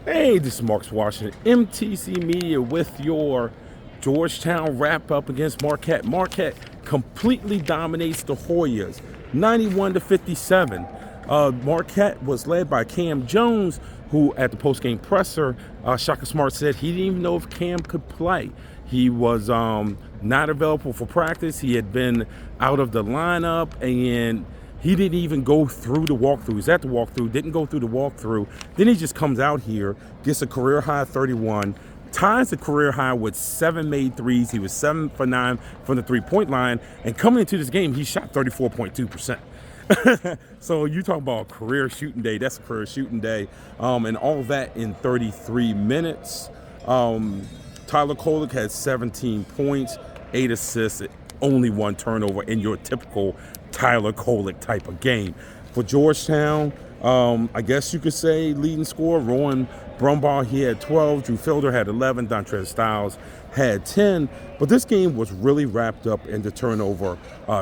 Hey, this is Marcus Washington, MTC Media, with your Georgetown wrap-up against Marquette. Marquette completely dominates the Hoyas, 91-57. Marquette was led by Cam Jones, who at the post-game presser, Shaka Smart said he didn't even know if Cam could play. He was not available for practice. He had been out of the lineup, and he didn't even go through the walkthrough. He was at the walkthrough, didn't go through the walkthrough. Then he just comes out here, gets a career high 31, ties the career high with 7 made threes. He was 7 for 9 from the three-point line. And coming into this game, he shot 34.2%. So you talk about a career shooting day. That's a career shooting day. And all that in 33 minutes. Tyler Kolek had 17 points, 8 assists, only 1 turnover in your typical Tyler Kolek type of game. For Georgetown, I guess you could say leading scorer, Rowan Brumbaugh, he had 12, Drew Fielder had 11, Dontrez Styles had 10. But this game was really wrapped up in the turnover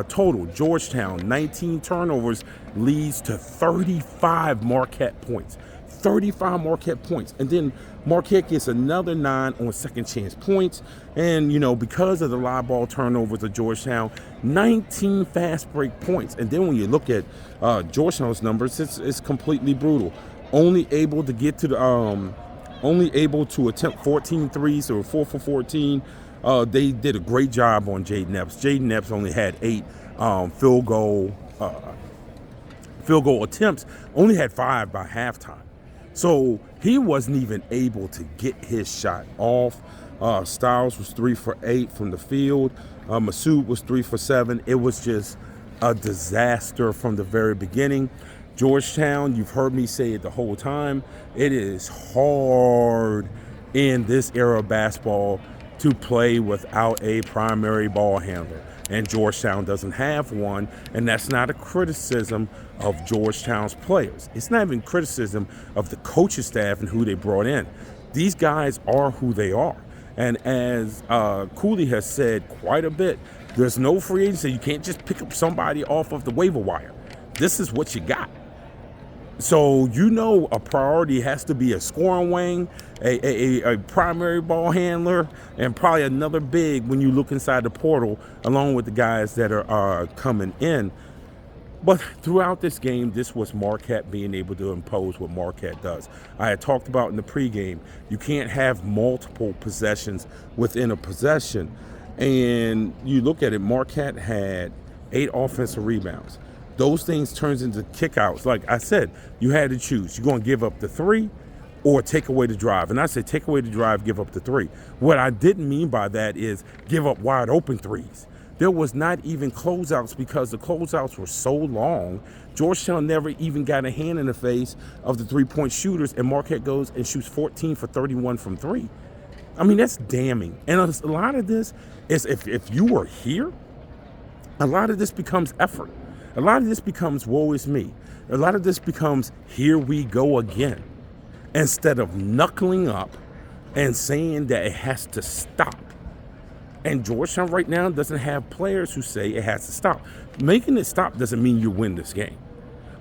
total. Georgetown, 19 turnovers leads to 35 Marquette points. 35 Marquette points. And then Marquette gets another 9 on second chance points. And, you know, because of the live ball turnovers of Georgetown, 19 fast break points. And then when you look at Georgetown's numbers, it's completely brutal. Only able to get to the, only able to attempt 14 threes, or 4 for 14. They did a great job on Jaden Epps. Jaden Epps only had 8 field goal attempts, only had 5 by halftime. So he wasn't even able to get his shot off. Styles was 3 for 8 from the field. Masood was 3 for 7. It was just a disaster from the very beginning. Georgetown, you've heard me say it the whole time, it is hard in this era of basketball to play without a primary ball handler. And Georgetown doesn't have one, and that's not a criticism of Georgetown's players. It's not even criticism of the coaching staff and who they brought in. These guys are who they are. And as Cooley has said quite a bit, there's no free agency. You can't just pick up somebody off of the waiver wire. This is what you got. So, you know, a priority has to be a scoring wing, a primary ball handler, and probably another big when you look inside the portal, along with the guys that are coming in. But throughout this game, this was Marquette being able to impose what Marquette does. I had talked about in the pregame, you can't have multiple possessions within a possession. And you look at it, Marquette had 8 offensive rebounds. Those things turns into kickouts. Like I said, you had to choose. You're going to give up the 3 or take away the drive. And I said take away the drive, give up the 3. What I didn't mean by that is give up wide open threes. There was not even closeouts because the closeouts were so long. Georgetown never even got a hand in the face of the three-point shooters, and Marquette goes and shoots 14 for 31 from 3. I mean, that's damning. And a lot of this is, if you were here, a lot of this becomes effort. A lot of this becomes woe is me. A lot of this becomes here we go again. Instead of knuckling up and saying that it has to stop. And Georgetown right now doesn't have players who say it has to stop. Making it stop doesn't mean you win this game.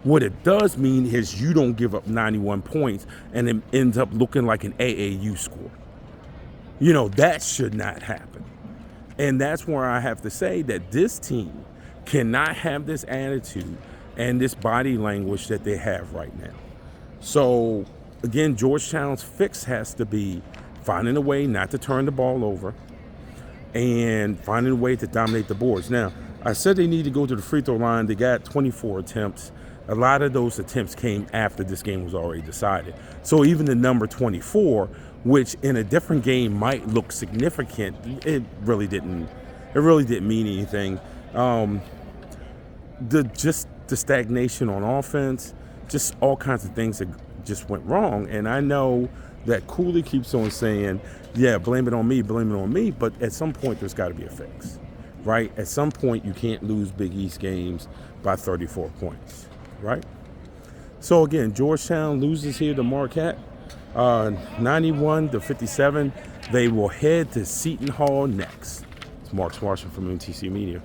What it does mean is you don't give up 91 points and it ends up looking like an AAU score. You know, that should not happen. And that's where I have to say that this team cannot have this attitude and this body language that they have right now. So, again, Georgetown's fix has to be finding a way not to turn the ball over and finding a way to dominate the boards. Now, I said they need to go to the free throw line. They got 24 attempts. A lot of those attempts came after this game was already decided. So even the number 24, which in a different game might look significant, it really didn't mean anything. The stagnation on offense, just all kinds of things that just went wrong. And I know that Cooley keeps on saying, yeah, blame it on me, but at some point there's got to be a fix, right? At some point you can't lose Big East games by 34 points, right? So again, Georgetown loses here to Marquette, 91-57. They will head to Seton Hall next. It's Mark Washington from MTC Media.